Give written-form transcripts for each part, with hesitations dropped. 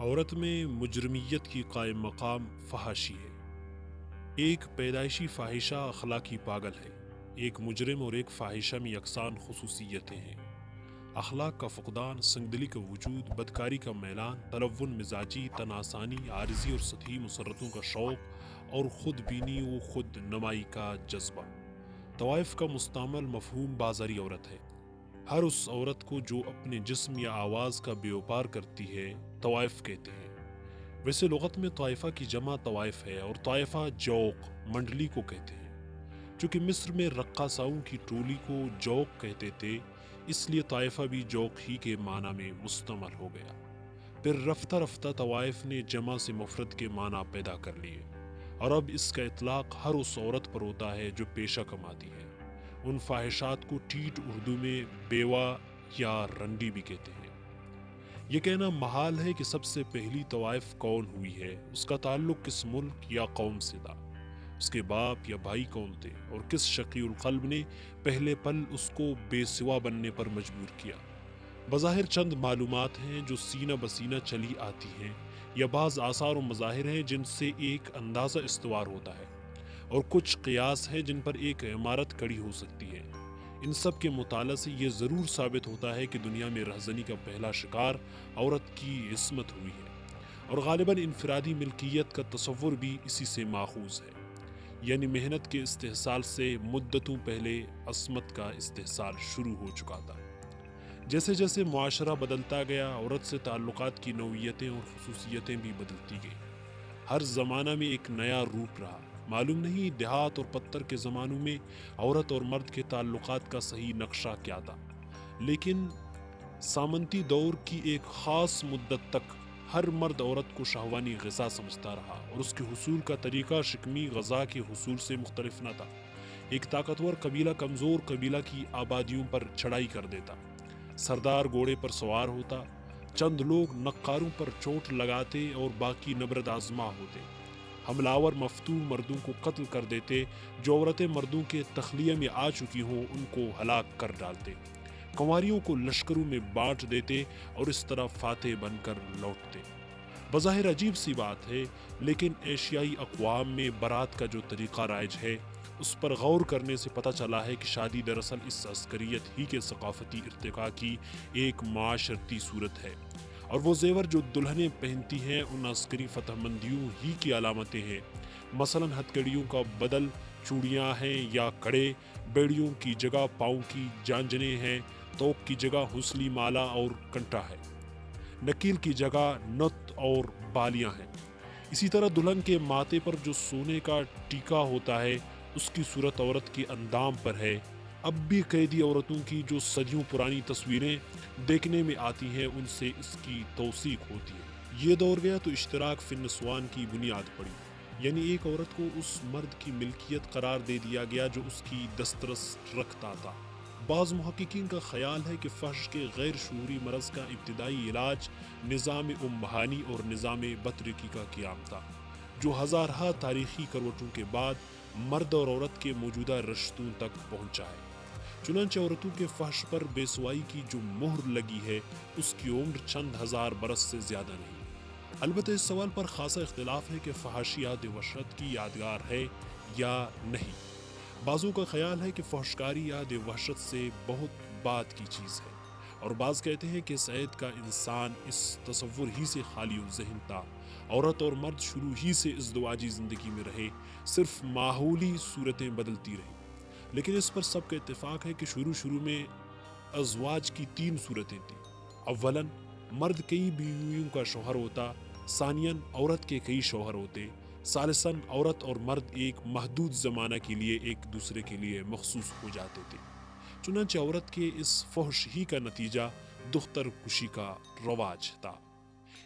عورت میں مجرمیت کی قائم مقام فحاشی ہے۔ ایک پیدائشی فاحشہ اخلاقی پاگل ہے۔ ایک مجرم اور ایک فاحشہ میں یکساں خصوصیتیں ہیں۔ اخلاق کا فقدان، سنگدلی کا وجود، بدکاری کا میلان، تلون مزاجی، تناسانی، عارضی اور سطحی مسرتوں کا شوق اور خود بینی و خود نمائی کا جذبہ۔ طوائف کا مستعمل مفہوم بازاری عورت ہے۔ ہر اس عورت کو جو اپنے جسم یا آواز کا بیوپار کرتی ہے طوائف کہتے ہیں۔ ویسے لغت میں طائفہ کی جمع طوائف ہے اور طائفہ جوق منڈلی کو کہتے ہیں۔ چونکہ مصر میں رقاصاؤں کی ٹولی کو جوق کہتے تھے، اس لیے طائفہ بھی جوق ہی کے معنی میں مستعمل ہو گیا۔ پھر رفتہ رفتہ طوائف نے جمع سے مفرد کے معنی پیدا کر لیے اور اب اس کا اطلاق ہر اس عورت پر ہوتا ہے جو پیشہ کماتی ہے۔ ان فاحشات کو ٹھیٹھ اردو میں بیوہ یا رنڈی بھی کہتے ہیں۔ یہ کہنا محال ہے کہ سب سے پہلی طوائف کون ہوئی ہے، اس کا تعلق کس ملک یا قوم سے تھا، اس کے باپ یا بھائی کون تھے اور کس شقی القلب نے پہلے پل اس کو بے سوا بننے پر مجبور کیا۔ بظاہر چند معلومات ہیں جو سینہ بسینہ چلی آتی ہیں، یا بعض آثار و مظاہر ہیں جن سے ایک اندازہ استوار ہوتا ہے، اور کچھ قیاس ہیں جن پر ایک عمارت کھڑی ہو سکتی ہے۔ ان سب کے مطالعہ سے یہ ضرور ثابت ہوتا ہے کہ دنیا میں رہزنی کا پہلا شکار عورت کی عصمت ہوئی ہے، اور غالباً انفرادی ملکیت کا تصور بھی اسی سے ماخوذ ہے، یعنی محنت کے استحصال سے مدتوں پہلے عصمت کا استحصال شروع ہو چکا تھا۔ جیسے جیسے معاشرہ بدلتا گیا، عورت سے تعلقات کی نوعیتیں اور خصوصیتیں بھی بدلتی گئیں۔ ہر زمانہ میں ایک نیا روپ رہا۔ معلوم نہیں دیہات اور پتھر کے زمانوں میں عورت اور مرد کے تعلقات کا صحیح نقشہ کیا تھا، لیکن سامنتی دور کی ایک خاص مدت تک ہر مرد عورت کو شہوانی غذا سمجھتا رہا اور اس کے حصول کا طریقہ شکمی غذا کے حصول سے مختلف نہ تھا۔ ایک طاقتور قبیلہ کمزور قبیلہ کی آبادیوں پر چڑھائی کر دیتا، سردار گھوڑے پر سوار ہوتا، چند لوگ نقاروں پر چوٹ لگاتے اور باقی نبرد آزما ہوتے، حملاور مفتون مردوں کو قتل کر دیتے، جو عورتیں مردوں کے تخلیہ میں آ چکی ہوں ان کو ہلاک کر ڈالتے، کنواریوں کو لشکروں میں بانٹ دیتے اور اس طرح فاتح بن کر لوٹتے۔ بظاہر عجیب سی بات ہے، لیکن ایشیائی اقوام میں برات کا جو طریقہ رائج ہے، اس پر غور کرنے سے پتہ چلا ہے کہ شادی دراصل اس عسکریت ہی کے ثقافتی ارتقاء کی ایک معاشرتی صورت ہے، اور وہ زیور جو دلہنیں پہنتی ہیں ان عسکری فتح مندیوں ہی کی علامتیں ہیں۔ مثلاً ہتھکڑیوں کا بدل چوڑیاں ہیں یا کڑے، بیڑیوں کی جگہ پاؤں کی جانجنیں ہیں، توق کی جگہ حسلی مالا اور کنٹا ہے، نکیل کی جگہ نت اور بالیاں ہیں۔ اسی طرح دلہن کے ماتھے پر جو سونے کا ٹیکا ہوتا ہے اس کی صورت عورت کے اندام پر ہے۔ اب بھی قیدی عورتوں کی جو صدیوں پرانی تصویریں دیکھنے میں آتی ہیں ان سے اس کی توثیق ہوتی ہے۔ یہ دور گیا تو اشتراک فی النسوان کی بنیاد پڑی، یعنی ایک عورت کو اس مرد کی ملکیت قرار دے دیا گیا جو اس کی دسترس رکھتا تھا۔ بعض محققین کا خیال ہے کہ فحش کے غیر شعوری مرض کا ابتدائی علاج نظام امہانی اور نظام بطرکی کا قیام تھا، جو ہزارہا تاریخی کروٹوں کے بعد مرد اور عورت کے موجودہ رشتوں تک پہنچا ہے۔ چنانچہ عورتوں کے فحش پر بے سوائی کی جو مہر لگی ہے اس کی عمر چند ہزار برس سے زیادہ نہیں۔ البتہ اس سوال پر خاصا اختلاف ہے کہ فحاشی یاد وحشت کی یادگار ہے یا نہیں۔ بعضوں کا خیال ہے کہ فحشکاری یاد وحشت سے بہت بعد کی چیز ہے، اور بعض کہتے ہیں کہ سعید کا انسان اس تصور ہی سے خالی ذہن تھا، عورت اور مرد شروع ہی سے ازدواجی زندگی میں رہے، صرف ماحولی صورتیں بدلتی رہیں۔ لیکن اس پر سب کا اتفاق ہے کہ شروع میں ازواج کی 3 صورتیں تھیں۔ اولاً مرد کئی بیویوں کا شوہر ہوتا، ثانیاً عورت کے کئی شوہر ہوتے، ثالثاً عورت اور مرد ایک محدود زمانہ کے لیے ایک دوسرے کے لیے مخصوص ہو جاتے تھے۔ چنانچہ عورت کے اس فحش ہی کا نتیجہ دختر کشی کا رواج تھا۔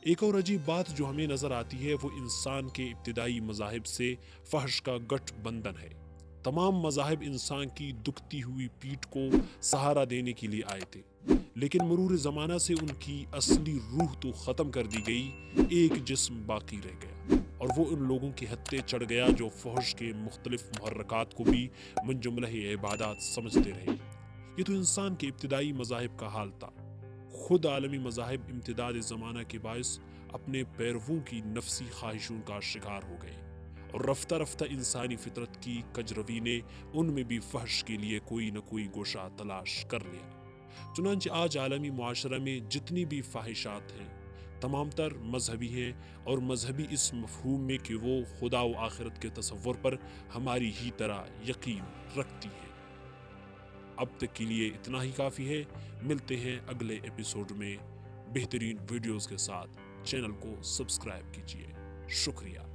ایک اور عجیب بات جو ہمیں نظر آتی ہے وہ انسان کے ابتدائی مذاہب سے فحش کا گٹھ بندھن ہے۔ تمام مذاہب انسان کی دکھتی ہوئی پیٹھ کو سہارا دینے کے لیے آئے تھے، لیکن مرور زمانہ سے ان کی اصلی روح تو ختم کر دی گئی، ایک جسم باقی رہ گیا، اور وہ ان لوگوں کے ہتھے چڑھ گیا جو فحش کے مختلف محرکات کو بھی من جملہ عبادات سمجھتے رہے۔ یہ تو انسان کے ابتدائی مذاہب کا حال تھا۔ خود عالمی مذاہب امتداد زمانہ کے باعث اپنے پیرووں کی نفسی خواہشوں کا شکار ہو گئے، اور رفتہ رفتہ انسانی فطرت کی کجروی نے ان میں بھی فحش کے لیے کوئی نہ کوئی گوشہ تلاش کر لیا۔ چنانچہ آج عالمی معاشرہ میں جتنی بھی فاحشات ہیں تمام تر مذہبی ہیں، اور مذہبی اس مفہوم میں کہ وہ خدا و آخرت کے تصور پر ہماری ہی طرح یقین رکھتی ہے۔ اب تک کے لیے اتنا ہی کافی ہے، ملتے ہیں اگلے ایپیسوڈ میں بہترین ویڈیوز کے ساتھ۔ چینل کو سبسکرائب کیجیے۔ شکریہ۔